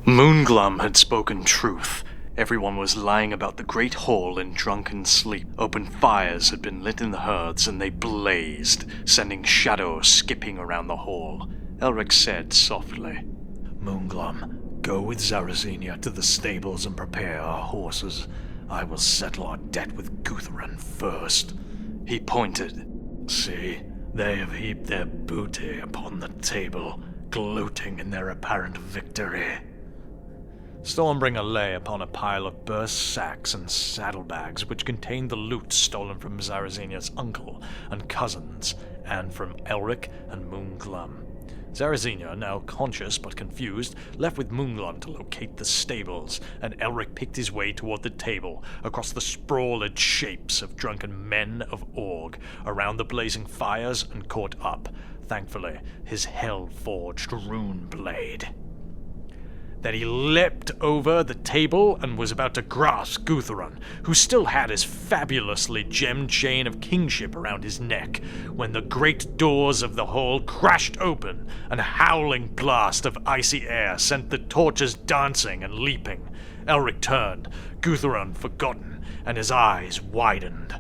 Moonglum had spoken truth. Everyone was lying about the great hall in drunken sleep. Open fires had been lit in the hearths, and they blazed, sending shadows skipping around the hall. Elric said softly, "Moonglum, go with Zarazenia to the stables and prepare our horses. I will settle our debt with Guthrum first." He pointed. "See, they have heaped their booty upon the table, gloating in their apparent victory." Stormbringer lay upon a pile of burst sacks and saddlebags which contained the loot stolen from Zarazenia's uncle and cousins, and from Elric and Moonglum. Zarazenia, now conscious but confused, left with Moonglum to locate the stables, and Elric picked his way toward the table, across the sprawled shapes of drunken men of Org, around the blazing fires, and caught up, thankfully, his hell-forged rune blade. Then he leapt over the table and was about to grasp Guthrum, who still had his fabulously gemmed chain of kingship around his neck, when the great doors of the hall crashed open, and a howling blast of icy air sent the torches dancing and leaping. Elric turned, Guthrum forgotten, and his eyes widened.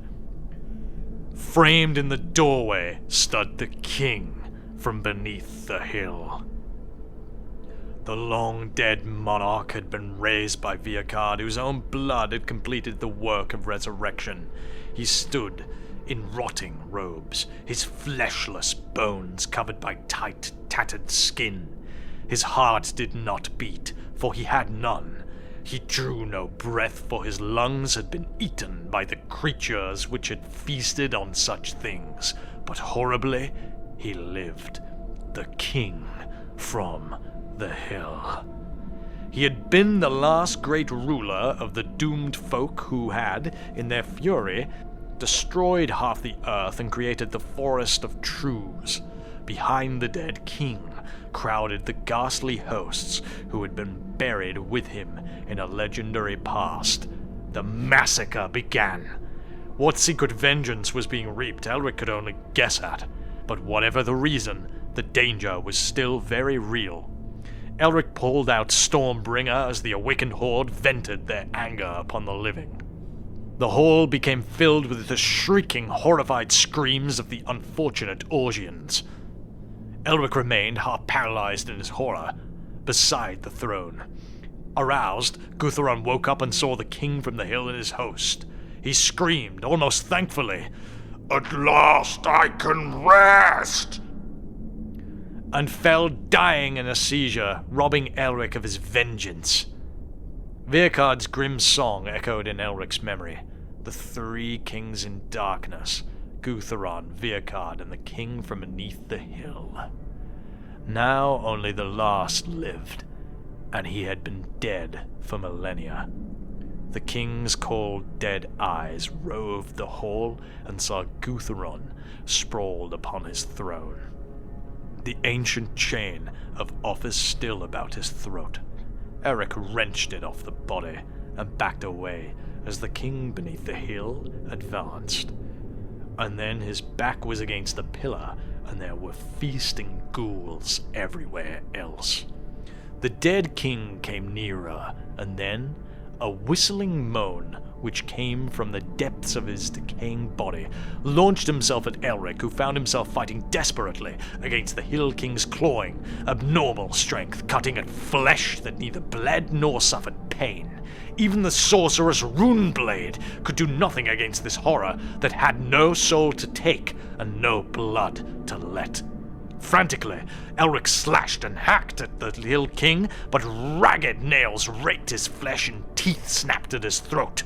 Framed in the doorway stood the king from beneath the hill. The long-dead monarch had been raised by Viacard, whose own blood had completed the work of resurrection. He stood in rotting robes, his fleshless bones covered by tight, tattered skin. His heart did not beat, for he had none. He drew no breath, for his lungs had been eaten by the creatures which had feasted on such things. But horribly, he lived. The king from the hill. He had been the last great ruler of the doomed folk who had, in their fury, destroyed half the earth and created the Forest of Trues. Behind the dead king crowded the ghastly hosts who had been buried with him in a legendary past. The massacre began. What secret vengeance was being reaped, Elric could only guess at, but whatever the reason, the danger was still very real. Elric pulled out Stormbringer as the awakened horde vented their anger upon the living. The hall became filled with the shrieking, horrified screams of the unfortunate Orgians. Elric remained, half paralyzed in his horror, beside the throne. Aroused, Guthrum woke up and saw the king from the hill and his host. He screamed, almost thankfully, "At last I can rest!" and fell dying in a seizure, robbing Elric of his vengeance. Viacard's grim song echoed in Elric's memory. The three kings in darkness, Guthrum, Viacard, and the king from beneath the hill. Now only the last lived, and he had been dead for millennia. The king's cold, dead eyes roved the hall and saw Guthrum sprawled upon his throne, the ancient chain of office still about his throat. Elric wrenched it off the body and backed away as the king beneath the hill advanced. And then his back was against the pillar, and there were feasting ghouls everywhere else. The dead king came nearer, and then a whistling moan, which came from the depths of his decaying body, launched himself at Elric, who found himself fighting desperately against the Hill King's clawing, abnormal strength, cutting at flesh that neither bled nor suffered pain. Even the sorcerer's rune blade could do nothing against this horror that had no soul to take and no blood to let. Frantically, Elric slashed and hacked at the Hill King, but ragged nails raked his flesh and teeth snapped at his throat.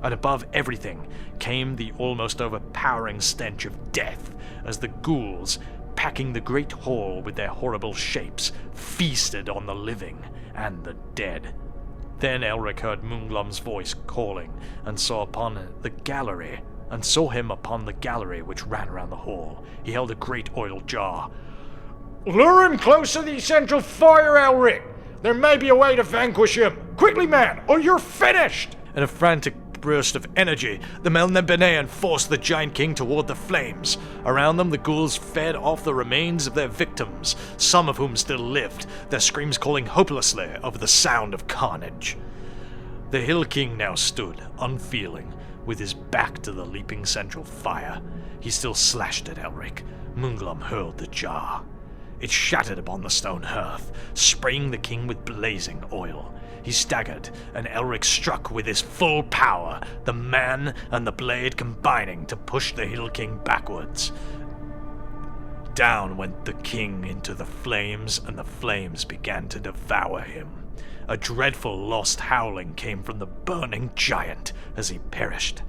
And above everything came the almost overpowering stench of death as the ghouls, packing the great hall with their horrible shapes, feasted on the living and the dead. Then Elric heard Moonglum's voice calling, and saw him upon the gallery which ran around the hall. He held a great oil jar. "Lure him close to the essential fire, Elric! There may be a way to vanquish him! Quickly, man, or you're finished!" In a frantic outburst of energy, the Melniboné forced the giant king toward the flames. Around them, the ghouls fed off the remains of their victims, some of whom still lived, their screams calling hopelessly over the sound of carnage. The Hill King now stood, unfeeling, with his back to the leaping central fire. He still slashed at Elric. Moonglum hurled the jar. It shattered upon the stone hearth, spraying the king with blazing oil. He staggered, and Elric struck with his full power, the man and the blade combining to push the Hill King backwards. Down went the king into the flames, and the flames began to devour him. A dreadful lost howling came from the burning giant as he perished.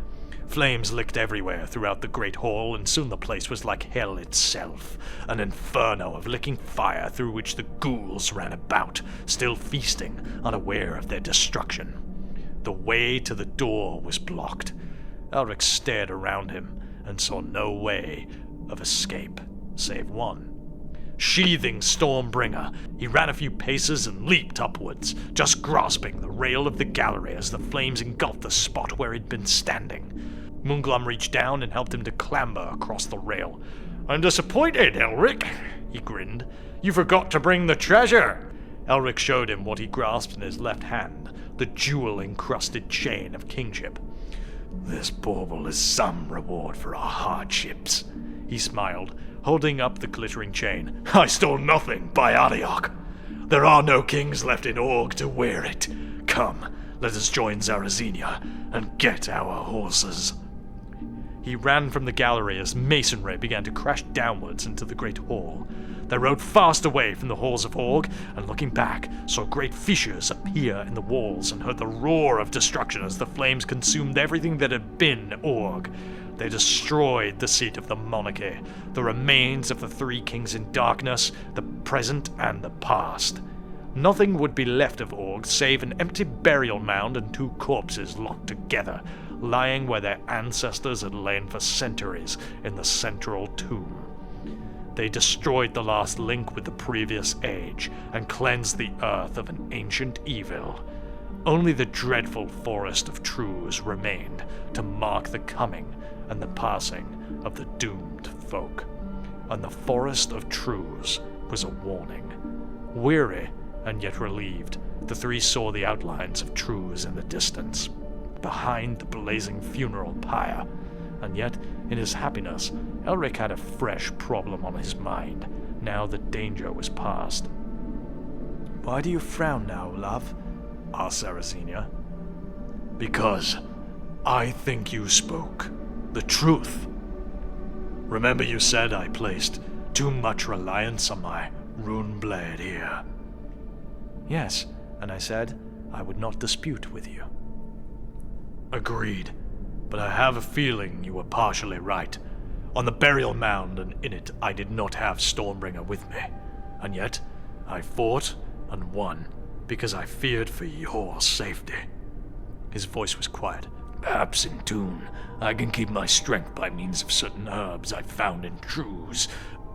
Flames licked everywhere throughout the great hall, and soon the place was like hell itself, an inferno of licking fire through which the ghouls ran about, still feasting, unaware of their destruction. The way to the door was blocked. Elric stared around him and saw no way of escape, save one. Sheathing Stormbringer, he ran a few paces and leaped upwards, just grasping the rail of the gallery as the flames engulfed the spot where he'd been standing. Moonglum reached down and helped him to clamber across the rail. "I'm disappointed, Elric," he grinned. "You forgot to bring the treasure." Elric showed him what he grasped in his left hand, the jewel-encrusted chain of kingship. "This bauble is some reward for our hardships," he smiled, holding up the glittering chain. "I stole nothing by Audiobook. There are no kings left in Org to wear it. Come, let us join Zarazenia and get our horses." He ran from the gallery as masonry began to crash downwards into the great hall. They rode fast away from the halls of Org, and looking back, saw great fissures appear in the walls and heard the roar of destruction as the flames consumed everything that had been Org. They destroyed the seat of the monarchy, the remains of the three kings in darkness, the present and the past. Nothing would be left of Org save an empty burial mound and two corpses locked together, lying where their ancestors had lain for centuries in the central tomb. They destroyed the last link with the previous age and cleansed the earth of an ancient evil. Only the dreadful Forest of Trues remained to mark the coming and the passing of the doomed folk. And the Forest of Trues was a warning. Weary and yet relieved, the three saw the outlines of Trues in the distance, behind the blazing funeral pyre. And yet, in his happiness, Elric had a fresh problem on his mind, now that danger was past. "Why do you frown now, love?" asked Zarazenia. "Because I think you spoke the truth. Remember you said I placed too much reliance on my rune blade here?" "Yes, and I said I would not dispute with you." "Agreed, but I have a feeling you were partially right. On the burial mound and in it I did not have Stormbringer with me, and yet I fought and won because I feared for your safety." His voice was quiet. "Perhaps in tune I can keep my strength by means of certain herbs I found in Trues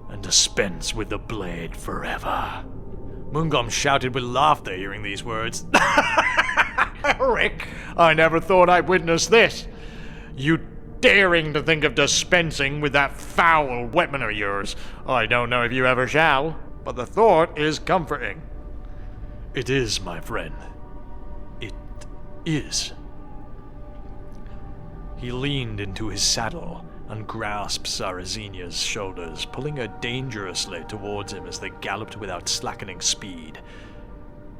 and dispense with the blade forever." Moonglum shouted with laughter hearing these words. "Elric, I never thought I'd witness this. You daring to think of dispensing with that foul weapon of yours. I don't know if you ever shall, but the thought is comforting." "It is, my friend. It is." He leaned into his saddle and grasped Zarazenia's shoulders, pulling her dangerously towards him as they galloped without slackening speed.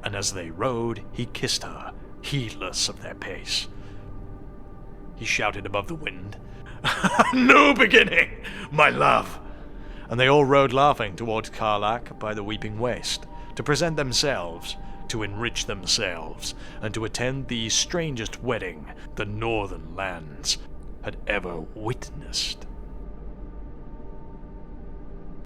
And as they rode, he kissed her, heedless of their pace. He shouted above the wind, "New beginning, my love!" And they all rode laughing towards Karlak by the Weeping Waste, to present themselves, to enrich themselves, and to attend the strangest wedding the northern lands had ever witnessed.